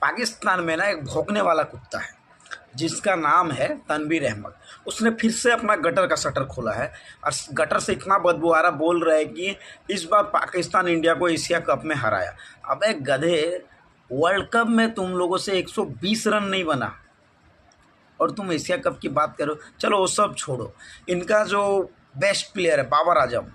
पाकिस्तान में ना एक भौंकने वाला कुत्ता है जिसका नाम है तनवीर अहमद। उसने फिर से अपना गटर का शटर खोला है और गटर से इतना बदबू आ रहा, बोल रहा है कि इस बार पाकिस्तान इंडिया को एशिया कप में हराया। अबे गधे, वर्ल्ड कप में तुम लोगों से 120 रन नहीं बना और तुम एशिया कप की बात करो। चलो वो सब छोड़ो, इनका जो बेस्ट प्लेयर है बाबर आजम,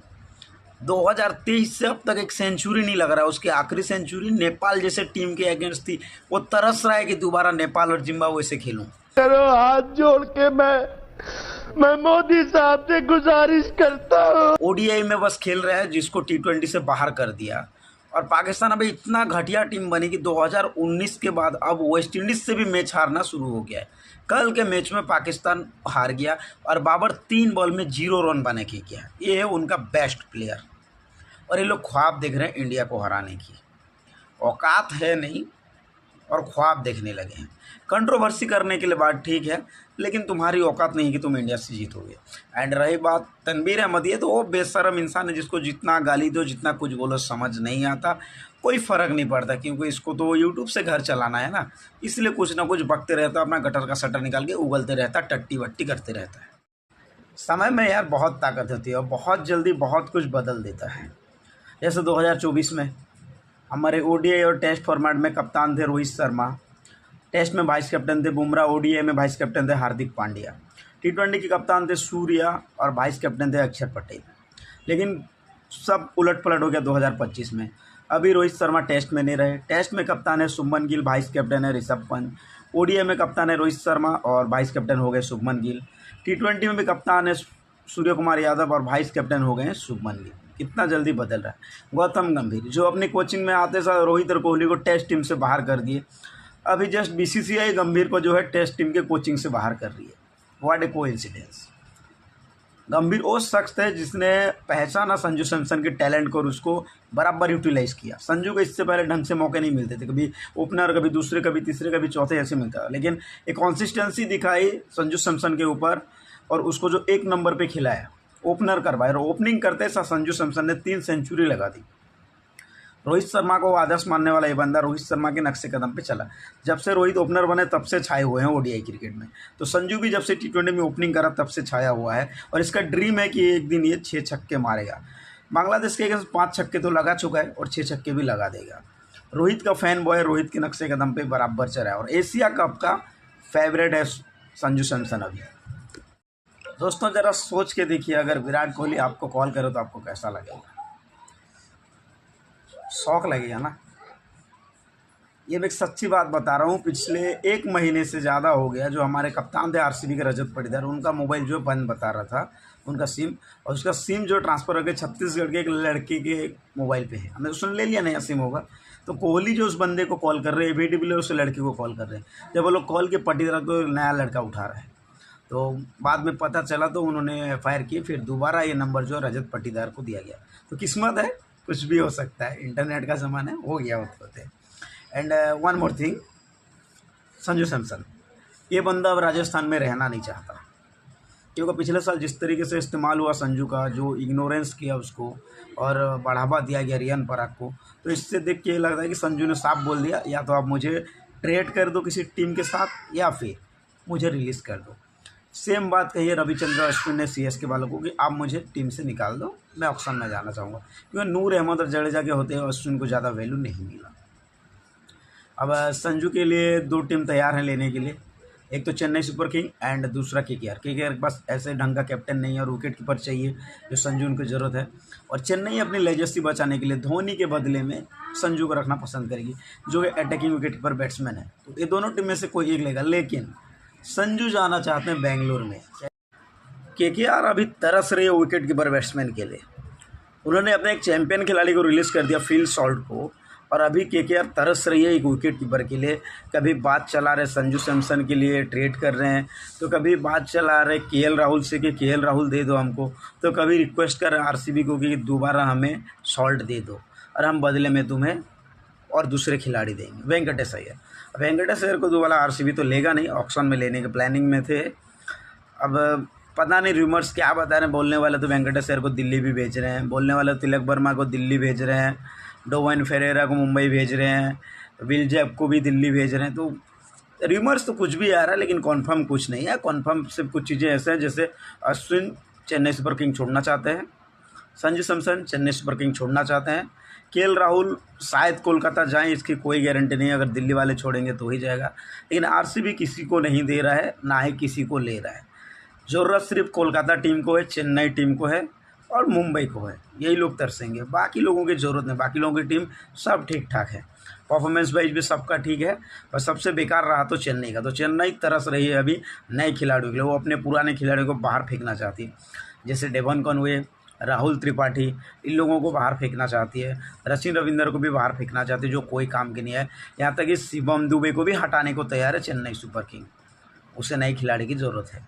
2023 से अब तक एक सेंचुरी नहीं लग रहा है। उसकी आखिरी सेंचुरी नेपाल जैसे टीम के अगेंस्ट थी। वो तरस रहा है कि दोबारा नेपाल और जिम्बाब्वे से खेलूं। करो हाथ जोड़ के मैं मोदी साहब से गुजारिश करता हूँ। ओडीआई में बस खेल रहा है जिसको T20 से बाहर कर दिया। और पाकिस्तान अभी इतना घटिया टीम बनी कि 2019 के बाद अब वेस्ट इंडीज़ से भी मैच हारना शुरू हो गया है। कल के मैच में पाकिस्तान हार गया और बाबर 3 बॉल में 0 रन बना के किया। ये है उनका बेस्ट प्लेयर और ये लोग ख्वाब देख रहे हैं इंडिया को हराने की। औकात है नहीं और ख्वाब देखने लगे हैं। कंट्रोवर्सी करने के लिए बात ठीक है, लेकिन तुम्हारी औकात नहीं कि तुम इंडिया से जीतोगे। एंड रही बात तनवीर अहमद, ये तो वो बेशरम इंसान है जिसको जितना गाली दो, जितना कुछ बोलो, समझ नहीं आता, कोई फ़र्क नहीं पड़ता, क्योंकि इसको तो यूट्यूब से घर चलाना है ना, इसलिए कुछ ना कुछ बकते रहता, अपना गटर का शटर निकाल के उगलते रहता, टट्टी वट्टी करते रहता है। समय में यार बहुत ताकत होती है और बहुत जल्दी बहुत कुछ बदल देता है। जैसे 2024 में हमारे ओडीआई और टेस्ट फॉर्मेट में कप्तान थे रोहित शर्मा, टेस्ट में वाइस कैप्टन थे बुमराह, ओडीआई में वाइस कैप्टन थे हार्दिक पांड्या, T20 के कप्तान थे सूर्या और वाइस कैप्टन थे अक्षर पटेल। लेकिन सब उलट पलट हो गया 2025 में। अभी रोहित शर्मा टेस्ट में नहीं रहे। टेस्ट में कप्तान है शुभमन गिल, वाइस कैप्टन है ऋषभ पंत। ओडीआई में कप्तान है रोहित शर्मा और वाइस कैप्टन हो गए शुभमन गिल। T20 में भी कप्तान है सूर्य कुमार यादव और वाइस कैप्टन हो गए हैं शुभमन गिल। कितना जल्दी बदल रहा है। गौतम गंभीर जो अपनी कोचिंग में आते साथ रोहित और कोहली को टेस्ट टीम से बाहर कर दिए, अभी जस्ट बीसीसीआई गंभीर को जो है टेस्ट टीम के कोचिंग से बाहर कर रही है। What A coincidence. गंभीर वो शख्स है जिसने पहचाना संजू सैमसन के टैलेंट को और उसको बराबर यूटिलाइज़ किया। संजू को इससे पहले ढंग से मौके नहीं मिलते थे, कभी ओपनर, कभी दूसरे, कभी तीसरे, कभी चौथे ऐसे मिलता, लेकिन एक कंसिस्टेंसी दिखाई संजू सैमसन के ऊपर और उसको जो 1 नंबर पे खिलाया, ओपनर करवाया। और ओपनिंग करते साथ संजू सैमसन ने 3 सेंचुरी लगा दी। रोहित शर्मा को आदर्श मानने वाला ये बंदा रोहित शर्मा के नक्शे कदम पे चला। जब से रोहित ओपनर बने तब से छाए हुए हैं ओडीआई क्रिकेट में। तो संजू भी जब से T20 में ओपनिंग करा तब से छाया हुआ है और इसका ड्रीम है कि एक दिन ये 6 छक्के मारेगा। बांग्लादेश के अगेंस्ट 5 छक्के तो लगा चुका है और 6 छक्के भी लगा देगा। रोहित का फैन बॉय रोहित के नक्शे कदम पे बराबर चल रहा है और एशिया कप का फेवरेट है संजू सैमसन अभी। दोस्तों ज़रा सोच के देखिए, अगर विराट कोहली आपको कॉल करे तो आपको कैसा लगेगा? शौक लगेगा ना। ये मैं एक सच्ची बात बता रहा हूँ। पिछले 1 महीने से ज़्यादा हो गया जो हमारे कप्तान थे आरसीबी के रजत पाटीदार, उनका मोबाइल जो बंद बता रहा था, उनका सिम, और उसका सिम जो ट्रांसफ़र हो गया छत्तीसगढ़ के एक लड़के के मोबाइल पे है। हमने उसने ले लिया, नया सिम होगा। तो कोहली जो उस बंदे को कॉल कर रहे हैं, एबी डिविलियर्स उस लड़के को कॉल कर रहे हैं। जब वो लोग कॉल के पाटीदार तो नया लड़का उठा रहा है, तो बाद में पता चला तो उन्होंने एफआईआर की। फिर दोबारा ये नंबर जो रजत पाटीदार को दिया गया। तो किस्मत है, कुछ भी हो सकता है, इंटरनेट का ज़माना है, हो गया होते। And one more thing, Sanju Samson, ये बंदा अब राजस्थान में रहना नहीं चाहता, क्योंकि पिछले साल जिस तरीके से इस्तेमाल हुआ संजू का, जो इग्नोरेंस किया उसको और बढ़ावा दिया गया रियान पराग को, तो इससे देख के ये लगता है कि संजू ने साफ बोल दिया, या तो आप मुझे ट्रेड कर दो किसी टीम के साथ या फिर मुझे रिलीज़ कर दो। सेम बात कही है रविचंद्र अश्विन ने सीएसके वालों को कि आप मुझे टीम से निकाल दो, मैं ऑक्शन में जाना चाहूँगा, क्योंकि नूर अहमद और जडेजा के होते हैं अश्विन को ज़्यादा वैल्यू नहीं मिला। अब संजू के लिए 2 टीम तैयार हैं लेने के लिए, एक तो चेन्नई सुपर किंग एंड दूसरा केकेआर के पास ऐसे ढंग का कैप्टन नहीं है और विकेट कीपर चाहिए जो संजू उनको ज़रूरत है। और चेन्नई अपनी लेजेसी बचाने के लिए धोनी के बदले में संजू को रखना पसंद करेगी, जो कि अटैकिंग विकेट कीपर बैट्समैन है। तो ये दोनों टीम में से कोई एक लेगा, लेकिन संजू जाना चाहते हैं बेंगलोर में। केकेआर अभी तरस रही है विकेट कीपर बैट्समैन के लिए। उन्होंने अपने एक चैंपियन खिलाड़ी को रिलीज़ कर दिया, फिल सॉल्ट को, और अभी केकेआर तरस रही है एक विकेट कीपर के लिए। कभी बात चला रहे संजू सैमसन के लिए ट्रेड कर रहे हैं, तो कभी बात चला रहे केएल राहुल से कि केएल राहुल दे दो हमको, तो कभी रिक्वेस्ट कर रहे आरसीबी को कि दोबारा हमें सॉल्ट दे दो और हम बदले में तुम्हें और दूसरे खिलाड़ी देंगे। वेंकटेश अय्यर को दोबारा आरसीबी तो लेगा नहीं, ऑक्शन में लेने के प्लानिंग में थे। अब पता नहीं रूमर्स क्या बता रहे हैं। बोलने वाले तो वेंकटेश अय्यर को दिल्ली भी भेज रहे हैं, बोलने वाले तिलक वर्मा को दिल्ली भेज रहे हैं, डोवाइन फेरेरा को मुंबई भेज रहे हैं, विल जैक को भी दिल्ली भेज रहे हैं। तो रिमर्स तो कुछ भी आ रहा है, लेकिन कॉन्फर्म कुछ नहीं है। कॉन्फर्म सिर्फ कुछ चीज़ें ऐसे हैं, जैसे अश्विन चेन्नई सुपर किंग छोड़ना चाहते हैं, संजू सैमसन चेन्नई सुपर किंग छोड़ना चाहते हैं, केएल राहुल शायद कोलकाता जाएं, इसकी कोई गारंटी नहीं है, अगर दिल्ली वाले छोड़ेंगे तो ही जाएगा। लेकिन आरसीबी किसी को नहीं दे रहा है, ना ही किसी को ले रहा है। ज़रूरत सिर्फ कोलकाता टीम को है, चेन्नई टीम को है और मुंबई को है, यही लोग तरसेंगे। बाकी लोगों की ज़रूरत नहीं, बाकी लोगों की टीम सब ठीक ठाक है, परफॉर्मेंस वाइज भी सबका ठीक है। बस सबसे बेकार रहा तो चेन्नई का। तो चेन्नई तरस रही है अभी नए खिलाड़ियों के लिए, वो अपने पुराने खिलाड़ियों को बाहर फेंकना चाहती है, जैसे डेवन कॉनवे, राहुल त्रिपाठी, इन लोगों को बाहर फेंकना चाहती है। सचिन रविंद्र को भी बाहर फेंकना चाहती है, जो कोई काम के नहीं है। यहाँ तक कि शिवम दुबे को भी हटाने को तैयार है चेन्नई सुपर किंग। उसे नए खिलाड़ी की ज़रूरत है।